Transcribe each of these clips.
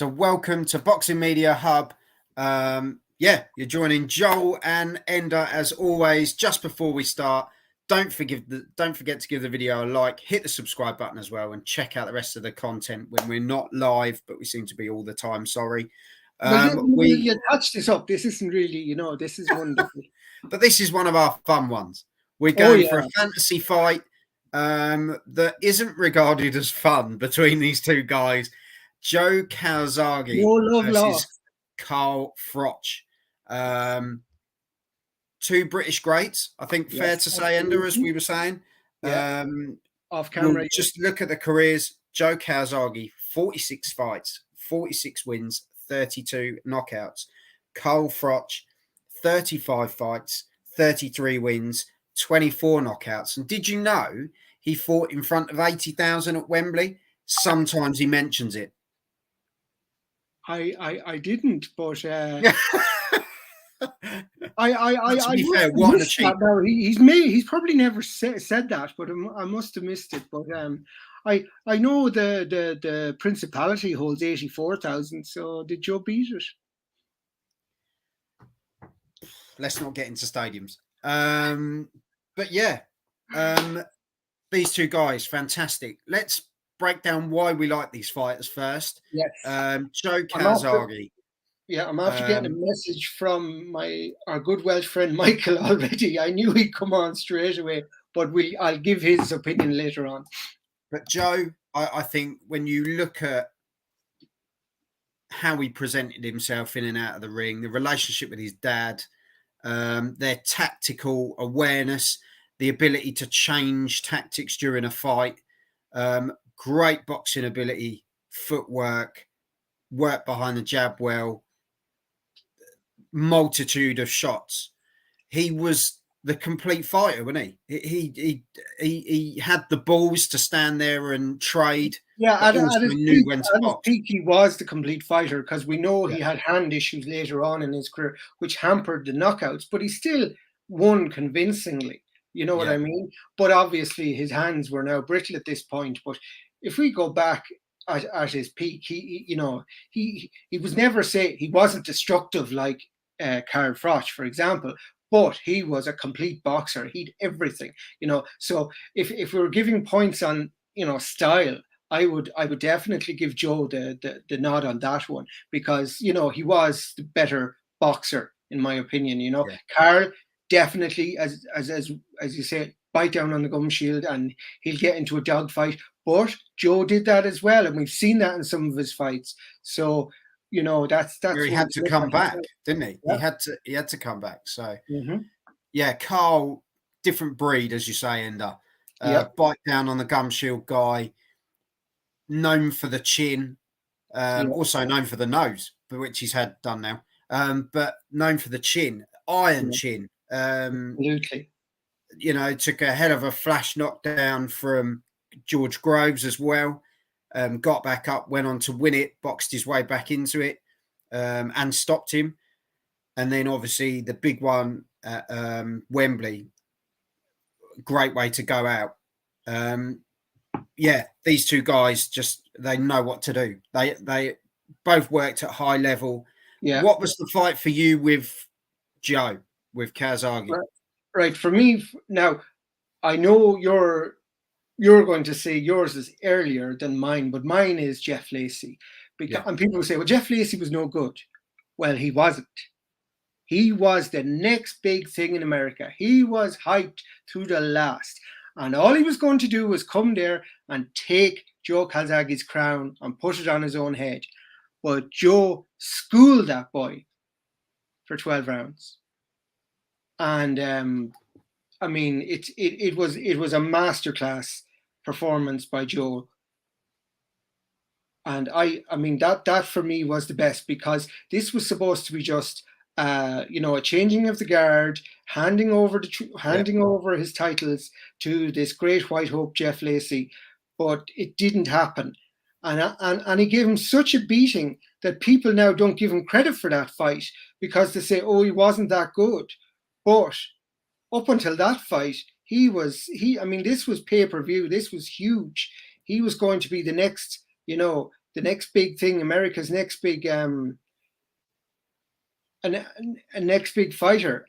So welcome to Boxing Media Hub. You're joining Joel and Ender as always. Just before we start, don't forget to give the video a like, hit the subscribe button as well, and check out the rest of the content when we're not live, but we seem to be all the time. Sorry. You touched this up. This isn't really, this is wonderful. But this is one of our fun ones. We're going for a fantasy fight that isn't regarded as fun between these two guys. Joe Calzaghe versus Carl Froch. Two British greats, I think, fair to say, Ender, as we were saying. Off camera. Just look at the careers. Joe Calzaghe, 46 fights, 46 wins, 32 knockouts. Carl Froch, 35 fights, 33 wins, 24 knockouts. And did you know he fought in front of 80,000 at Wembley? Sometimes he mentions it. I didn't, but to be fair, what an achievement. He's probably never said that, but I must have missed it. But I know the Principality holds 84,000. So did Joe beat it? Let's not get into stadiums. But yeah, these two guys, fantastic. Let's break down why we like these fighters first. Yes. Joe Calzaghe. I'm after getting a message from our good Welsh friend Michael already. I knew he'd come on straight away, but I'll give his opinion later on. But Joe, I think when you look at how he presented himself in and out of the ring, the relationship with his dad, their tactical awareness, the ability to change tactics during a fight, great boxing ability, footwork, work behind the jab well, multitude of shots. He was the complete fighter, wasn't he? He had the balls to stand there and trade. Yeah, at his peak, he was the complete fighter, because we know he had hand issues later on in his career, which hampered the knockouts, but he still won convincingly. You know what I mean? But obviously his hands were now brittle at this point. But if we go back at his peak, he was never he wasn't destructive like Carl Froch, for example, but he was a complete boxer. He'd everything, So if we were giving points on, style, I would definitely give Joe the nod on that one, because, he was the better boxer, in my opinion, Carl definitely, as you say, bite down on the gum shield and he'll get into a dogfight. But Joe did that as well, and we've seen that in some of his fights. So, that's where he had to come back, didn't he? Yeah. He had to come back. So yeah, Carl, different breed, as you say, Ender. Bite down on the gum shield guy, known for the chin, also known for the nose, which he's had done now. But known for the chin, iron chin. Absolutely. Took a hell of a flash knockdown from George Groves as well. Got back up, went on to win it, boxed his way back into it, and stopped him. And then obviously the big one at Wembley, great way to go out. These two guys they know what to do. They both worked at high level. Yeah. What was the fight for you with Joe, with Calzaghe? Right. For me, now, I know you're going to say yours is earlier than mine, but mine is Jeff Lacey. And people will say, well, Jeff Lacey was no good. Well, he wasn't. He was the next big thing in America. He was hyped to the last. And all he was going to do was come there and take Joe Calzaghe's crown and put it on his own head. But Joe schooled that boy for 12 rounds. And it was a masterclass performance by Joe. And I mean that for me was the best, because this was supposed to be just a changing of the guard, handing over his titles to this great white hope Jeff Lacey, but it didn't happen. And he gave him such a beating that people now don't give him credit for that fight, because they say, oh, he wasn't that good. But up until that fight, this was pay-per-view. This was huge. He was going to be the next, the next big thing, America's next big a next big fighter.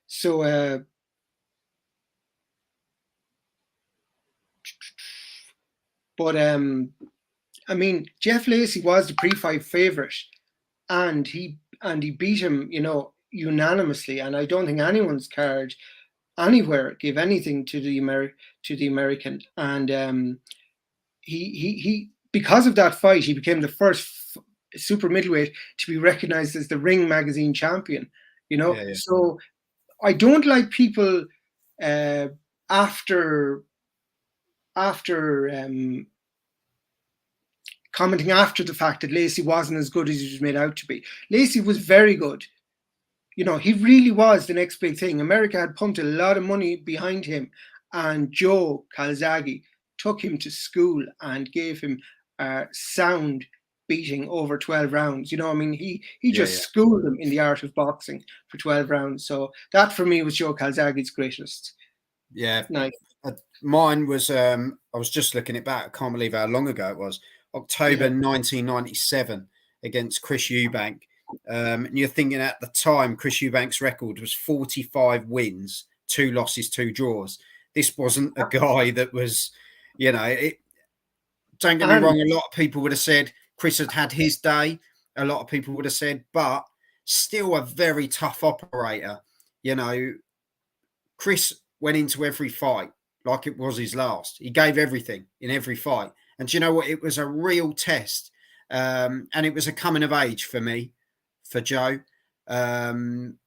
So but I mean, Jeff Lacey was the pre-fight favorite, and he beat him, unanimously. And I don't think anyone's card anywhere gave anything to the American. And he because of that fight, he became the first super middleweight to be recognized as the Ring Magazine champion. So I don't like people after commenting after the fact that Lacey wasn't as good as he was made out to be. Lacey was very good. He really was the next big thing. America had pumped a lot of money behind him, and Joe Calzaghe took him to school and gave him a sound beating over 12 rounds. He just schooled him in the art of boxing for 12 rounds. So that for me was Joe Calzaghe's greatest. Yeah. Nice. Mine was, I was just looking it back. I can't believe how long ago it was. October 1997 against Chris Eubank. And you're thinking at the time, Chris Eubank's record was 45 wins, 2 losses, 2 draws. This wasn't a guy that was, don't get me wrong, a lot of people would have said Chris had his day. A lot of people would have said, but still a very tough operator. Chris went into every fight like it was his last. He gave everything in every fight. And do you know what? It was a real test. And it was a coming of age for me, for Joe. And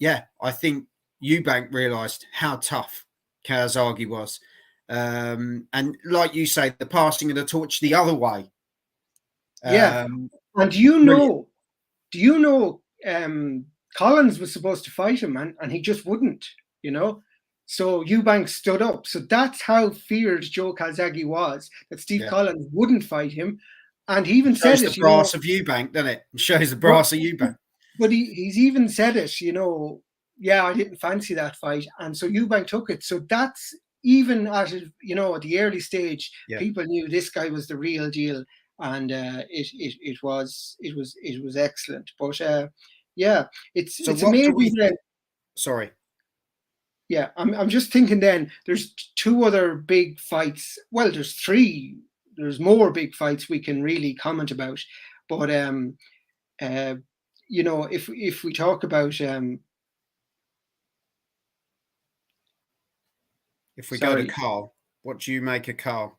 yeah, I think Eubank realised how tough Calzaghe was. And like you say, the passing of the torch the other way. And do you know Collins was supposed to fight him and he just wouldn't, So Eubank stood up. So that's how feared Joe Calzaghe was, that Steve Collins wouldn't fight him. And he even said it. Shows the brass of Eubank, doesn't it? It shows the brass of Eubank. But he's even said it, I didn't fancy that fight. And so Eubank took it. So that's even at, at the early stage, people knew this guy was the real deal. And it was excellent. But it's amazing. Sorry. Yeah, I'm just thinking then there's 2 other big fights. Well, there's 3. There's more big fights we can really comment about. But if we talk about if we go to Carl, what do you make of Carl?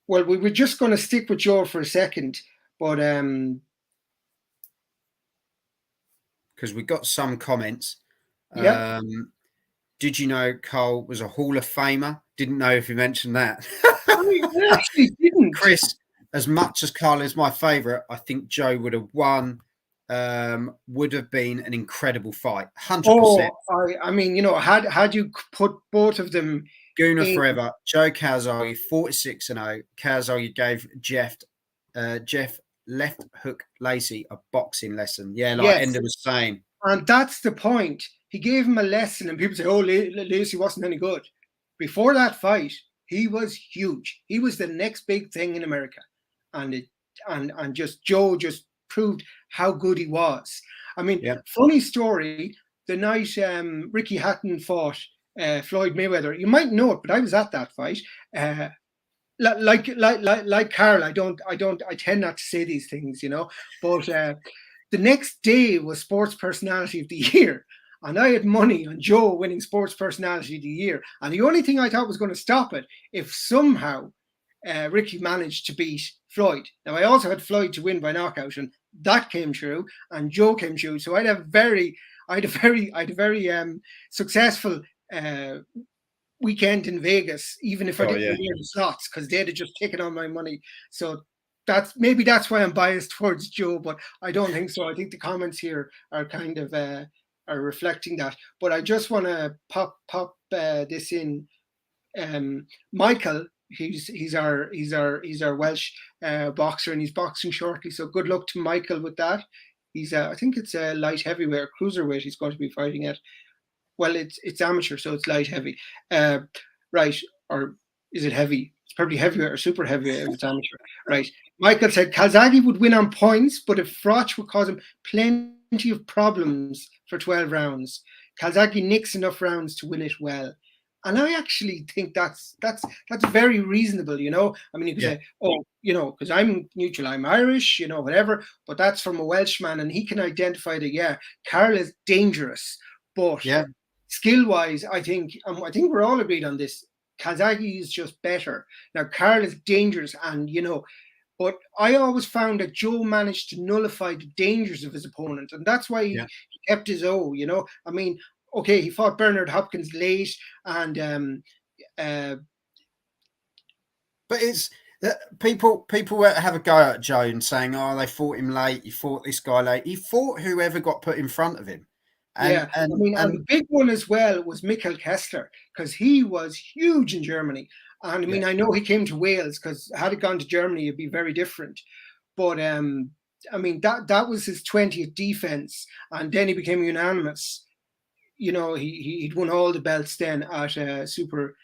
Well, we were just going to stick with Joe for a second, but because we got some comments. Yeah. Did you know Carl was a Hall of Famer? Didn't know if you mentioned that. I actually didn't. Chris, as much as Carl is my favourite, I think Joe would have won. Would have been an incredible fight. 100%. I mean, had you put both of them. Gooner forever. Joe Calzaghe, 46-0. Calzaghe gave Jeff left hook Lacey a boxing lesson. Yeah, Enda was saying. And that's the point. He gave him a lesson, and people say, "Oh, Lacey wasn't any good." Before that fight, he was huge. He was the next big thing in America, and Joe just proved how good he was. I mean, funny story. The night Ricky Hatton fought Floyd Mayweather, you might know it, but I was at that fight. Like Carl, I tend not to say these things, But the next day was Sports Personality of the Year. And I had money on Joe winning Sports Personality of the Year. And the only thing I thought was going to stop it, if somehow Ricky managed to beat Floyd. Now, I also had Floyd to win by knockout, and that came true, and Joe came true. So I had a very successful weekend in Vegas, even if I didn't win the slots, because they'd have just taken all my money. So that's why I'm biased towards Joe, but I don't think so. I think the comments here are kind of are reflecting that. But I just want to pop this in. Michael, he's our Welsh boxer, and he's boxing shortly. So good luck to Michael with that. He's I think it's a light heavyweight, cruiserweight he's going to be fighting at. Well, it's amateur, so it's light heavy, right? Or is it heavy? It's probably heavier or super heavyweight if it's amateur. Right. Michael said Calzaghe would win on points, but if Froch would cause him plenty of problems for 12 rounds. Calzaghe nicks enough rounds to win it well. And I actually think that's very reasonable, you know. I mean, you could say, oh, you know, because I'm neutral, I'm Irish, you know, whatever, but that's from a Welshman, and he can identify that, yeah, Carl is dangerous, but skill-wise, I think we're all agreed on this. Calzaghe is just better. Now, Carl is dangerous, and you know, but I always found that Joe managed to nullify the dangers of his opponent, and that's why he kept his O. You know, I mean, okay, he fought Bernard Hopkins late, and but it's people have a go at Joe and saying, "Oh, they fought him late. He fought this guy late. He fought whoever got put in front of him." And the big one as well was Michael Kessler, because he was huge in Germany. And I mean, I know he came to Wales, because had it gone to Germany, it'd be very different. But I mean, that was his 20th defense, and then he became unanimous. You know, he'd won all the belts then at super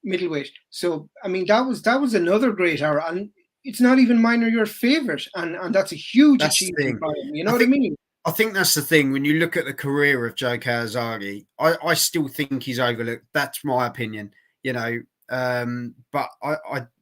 middleweight. So I mean, that was another great hour, and it's not even mine or your favorite, and that's a huge achievement by him. You know what I mean? I think that's the thing. When you look at the career of Joe Calzaghe, I still think he's overlooked. That's my opinion, you know. But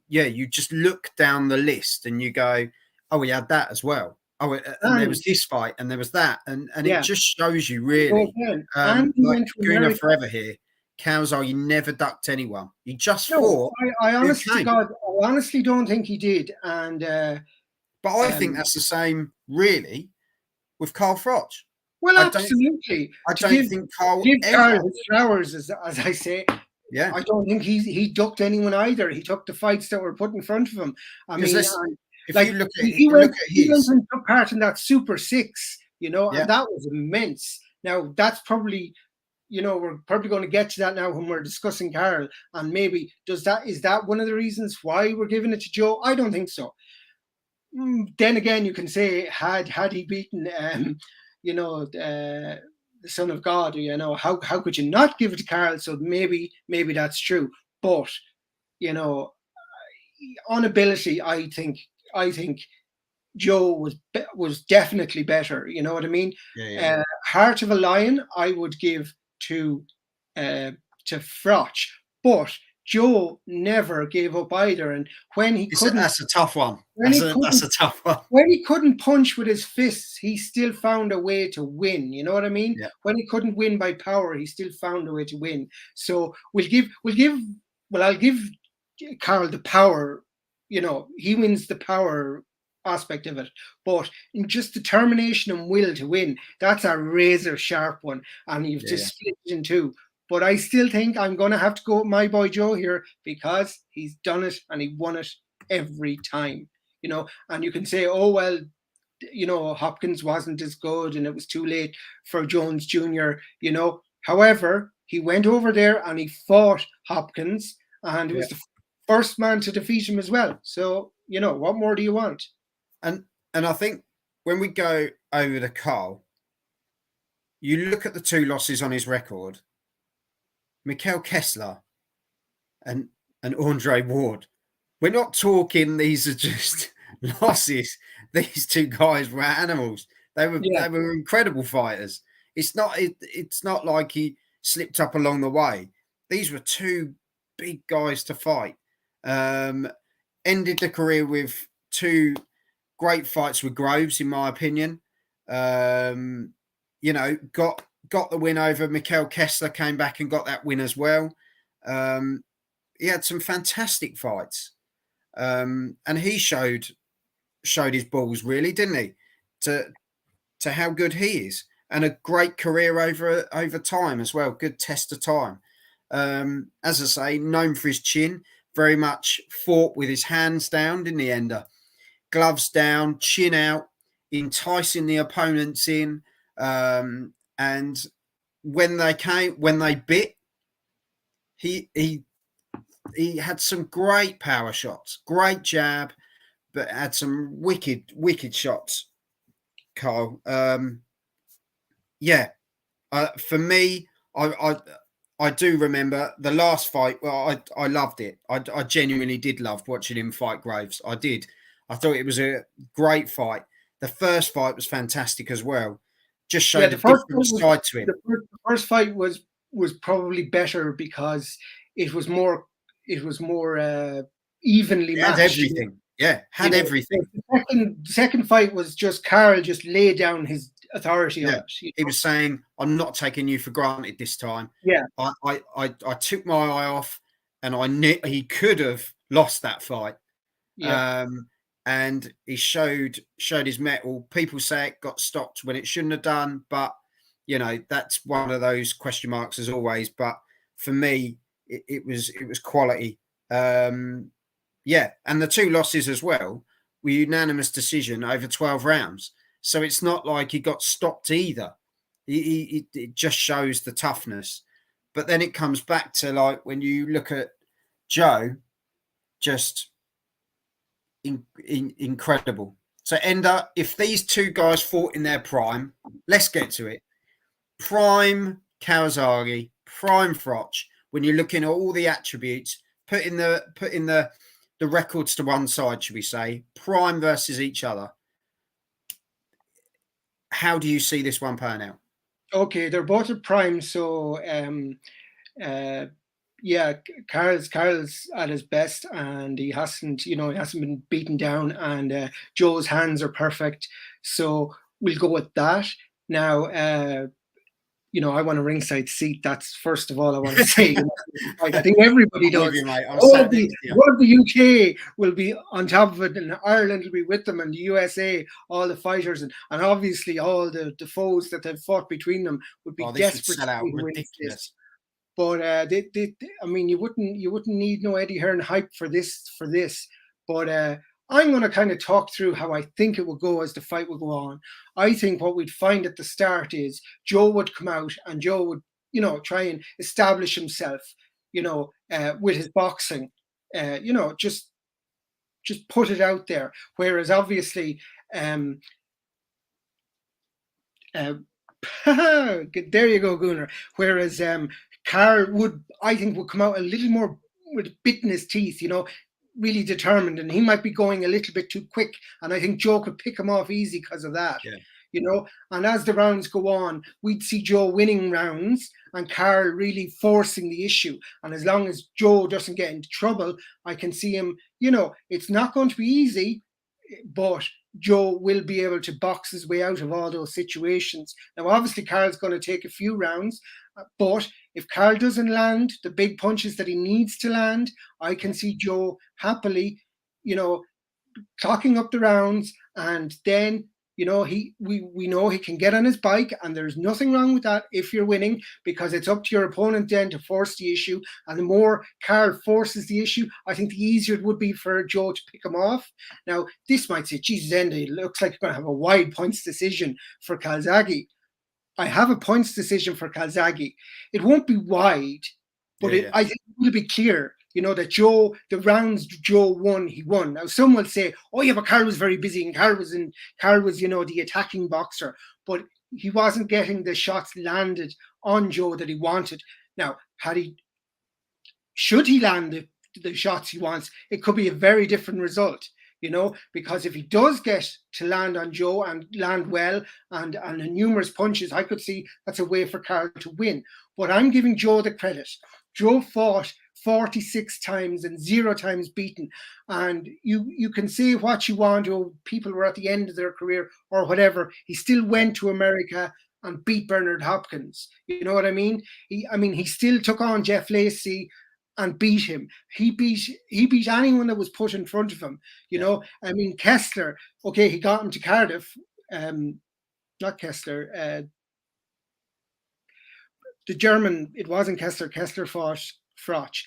you just look down the list and you go, oh, we had that as well. Oh, and there was this fight, and there was that, and it just shows you really. And like Guna forever here, Calzaghe never ducked anyone. He just fought. I honestly don't think he did, and but I think that's the same, really, with Carl Froch. Well, absolutely. I don't think Carl give Carl his flowers, as I say. Yeah, I don't think he ducked anyone either. He took the fights that were put in front of him. I mean, if you look at he went and took part in that Super Six, you know, and that was immense. Now that's probably, you know, we're probably going to get to that now when we're discussing Carl, and maybe is that one of the reasons why we're giving it to Joe? I don't think so. Then again, you can say had he beaten, you know, the Son of God, you know, how could you not give it to Carl? So maybe that's true, but you know, on ability, I think Joe was definitely better. You know what I mean? Heart of a Lion, I would give to Froch, but Joe never gave up either, and when he couldn't, that's a tough one. That's a tough one. When he couldn't punch with his fists, he still found a way to win. You know what I mean? Yeah. When he couldn't win by power, he still found a way to win. So I'll give Carl the power. You know, he wins the power aspect of it, but in just determination and will to win, that's a razor sharp one, and you've just split it in two. But I still think I'm going to have to go with my boy Joe here, because he's done it and he won it every time, you know. And you can say, oh, well, you know, Hopkins wasn't as good and it was too late for Jones Jr., you know. However, he went over there and he fought Hopkins, and it was the first man to defeat him as well. So, you know, what more do you want? And I think when we go over to Carl, you look at the two losses on his record, Mikel Kessler and Andre Ward. We're not talking these are just losses. These two guys were animals. They were incredible fighters. It's not like he slipped up along the way. These were two big guys to fight. Ended the career with two great fights with Groves, in my opinion. You know, got the win over Mikel Kessler, came back and got that win as well. He had some fantastic fights. And he showed his balls, really, didn't he? To how good he is. And a great career over time as well. Good test of time. As I say, known for his chin, very much fought with his hands down, didn't he, Ender? Gloves down, chin out, enticing the opponents in. And when they bit, he had some great power shots, great jab, but had some wicked shots, Carl. For me, I do remember the last fight. Well, I loved it. I genuinely did love watching him fight Graves. I did. I thought it was a great fight. The first fight was fantastic as well. Just Yeah, showed the a first different fight was side to him. the first fight was probably better because it was more evenly It had matched. everything. Yeah, You had know, everything. the second fight was just Carl just laid down his authority on Yeah, it. he was saying, "I'm not taking you for granted this time." Yeah, I took my eye off, and I knew he could have lost that fight. yeah. And he showed his mettle. People say it got stopped when it shouldn't have done, but that's one of those question marks as always. But for me, it was quality. Yeah, and the two losses as well were unanimous decision over 12 rounds. So it's not like he got stopped either. It just shows the toughness. But then it comes back to like when you look at Joe, just incredible. So Ender, if these two guys fought in their prime, let's get to it. Prime Calzaghe, prime Froch. When you're looking at all the attributes, putting the records to one side, should we say, prime versus each other. How do you see this one pan out? Okay, they're both at prime, so uh, yeah, Carl's at his best, and he hasn't been beaten down, and Joe's hands are perfect, so we'll go with that. Now, I want a ringside seat. That's first of all I want to say. I think everybody I'm with does. you, mate. I'm All sat of the next to you. all of the UK will be on top of it, and Ireland will be with them, and the USA, all the fighters, and obviously all the foes that they've fought between them would be Oh, this would desperate to sell out see who wins this. ridiculous. But I mean, you wouldn't need no Eddie Hearn hype for this. But I'm going to kind of talk through how I think it will go as the fight will go on. I think what we'd find at the start is Joe would come out and Joe would, try and establish himself, with his boxing, just put it out there. Whereas obviously, there you go, Gunnar. Whereas Carl I think, would come out a little more with bit in his teeth, really determined, and he might be going a little bit too quick. And I think Joe could pick him off easy because of that. Yeah. And as the rounds go on, we'd see Joe winning rounds and Carl really forcing the issue. And as long as Joe doesn't get into trouble, I can see him, it's not going to be easy, but Joe will be able to box his way out of all those situations. Now, obviously, Carl's going to take a few rounds, but if Carl doesn't land the big punches that he needs to land, I can see Joe happily, clocking up the rounds, and then we know he can get on his bike, and there's nothing wrong with that if you're winning, because it's up to your opponent then to force the issue. And the more Carl forces the issue, I think the easier it would be for Joe to pick him off. Now, this might say, Jesus, Enda, it looks like you're going to have a wide points decision for Calzaghe. I have a points decision for Calzaghe. It won't be wide, but I think it will be clear. That Joe, the rounds Joe won, he won. Now, some will say, oh, yeah, but Carl was very busy, and Carl was, the attacking boxer, but he wasn't getting the shots landed on Joe that he wanted. Now, should he land the shots he wants, it could be a very different result, because if he does get to land on Joe and land well and numerous punches, I could see that's a way for Carl to win. But I'm giving Joe the credit. Joe fought 46 times and 0 times beaten. And you can say what you want, or people were at the end of their career or whatever. He still went to America and beat Bernard Hopkins. You know what I mean? He still took on Jeff Lacey and beat him. He beat anyone that was put in front of him. Kessler, okay, he got him to Cardiff. Not Kessler, the German, it wasn't Kessler. Kessler fought Froch.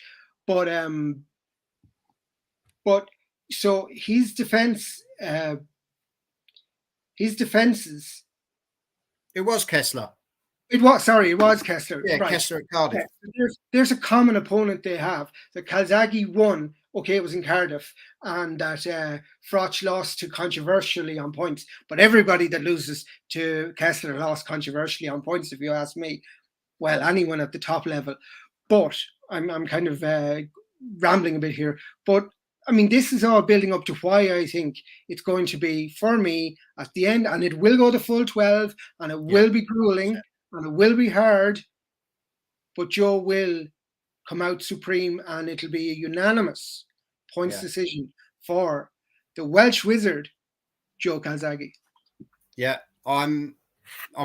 But so his defenses. It was Kessler. It was Kessler. Yeah, right. Kessler at Cardiff. There's a common opponent they have. That Calzaghe won. Okay, it was in Cardiff, and that Froch lost to controversially on points. But everybody that loses to Kessler lost controversially on points, if you ask me. well, anyone at the top level. But I'm kind of rambling a bit here. But I mean, this is all building up to why I think it's going to be, for me, at the end, and it will go the full 12, and it will be grueling, and it will be hard, but Joe will come out supreme, and it'll be a unanimous points decision for the Welsh wizard, Joe Calzaghe. Yeah, I'm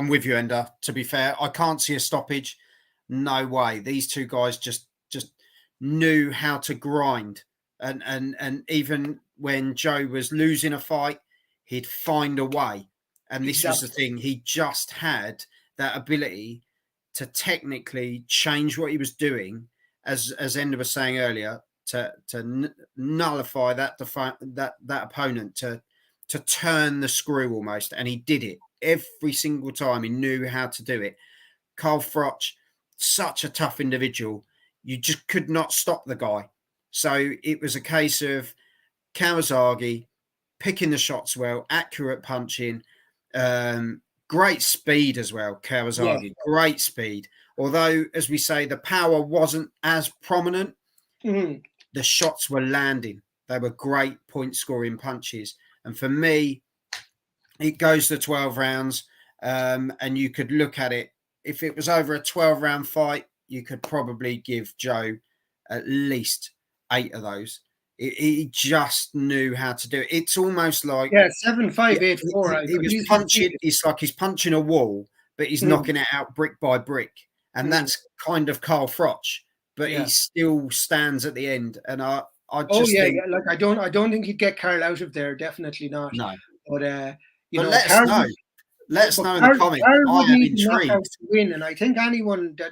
with you, Ender. To be fair, I can't see a stoppage. No way. These two guys just knew how to grind, and even when Joe was losing a fight, he'd find a way. And this was the thing. He just had that ability to technically change what he was doing, as Ender was saying earlier, to nullify that opponent, to turn the screw almost, and he did it every single time. He knew how to do it. Carl Froch, such a tough individual, you just could not stop the guy. So it was a case of Calzaghe picking the shots well, accurate punching, great speed as well. Calzaghe, great speed. Although, as we say, the power wasn't as prominent, the shots were landing. They were great point scoring punches. And for me, it goes to 12 rounds. And you could look at it. If it was over a 12-round fight, you could probably give Joe at least 8 of those. He just knew how to do it. It's almost like 7-5-8-4. He was punching. It's like he's punching a wall, but he's knocking it out brick by brick, and that's kind of Carl Froch. But he still stands at the end, and I just think, like I don't think he'd get Carl out of there. Definitely not. No, but let us know. Let us know in the comments. I am intrigued to win, and I think anyone that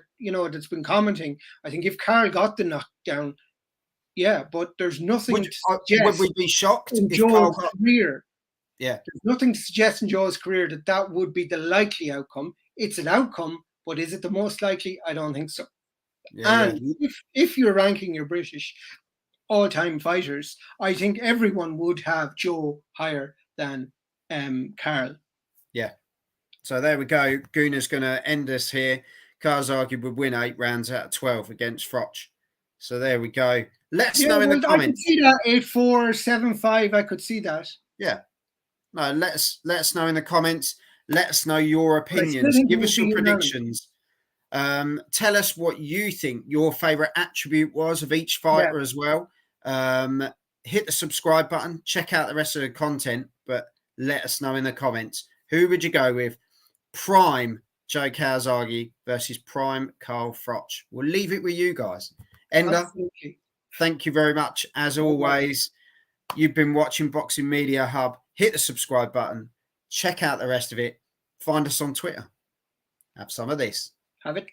that's been commenting, I think if Carl got the knockdown, but there's nothing to suggest. Would we be shocked in if Joe's Carl career? Yeah, there's nothing to suggest in Joe's career that would be the likely outcome. It's an outcome, but is it the most likely? I don't think so. And if you're ranking your British all-time fighters, I think everyone would have Joe higher than Carl. Yeah. So there we go. Guna's going to end us here. Calzaghe would win 8 rounds out of 12 against Froch. So there we go. Let us know in the comments. I could see that 8-4, 7-5. I could see that. Yeah. No, let us know in the comments. Let us know your opinions. Give us your predictions. Tell us what you think your favorite attribute was of each fighter as well. Hit the subscribe button. Check out the rest of the content, but let us know in the comments. Who would you go with? Prime Joe Calzaghe versus Prime Carl Froch. We'll leave it with you guys. Ender, thank you very much. As always, you've been watching Boxing Media Hub. Hit the subscribe button. Check out the rest of it. Find us on Twitter. Have some of this. Have it.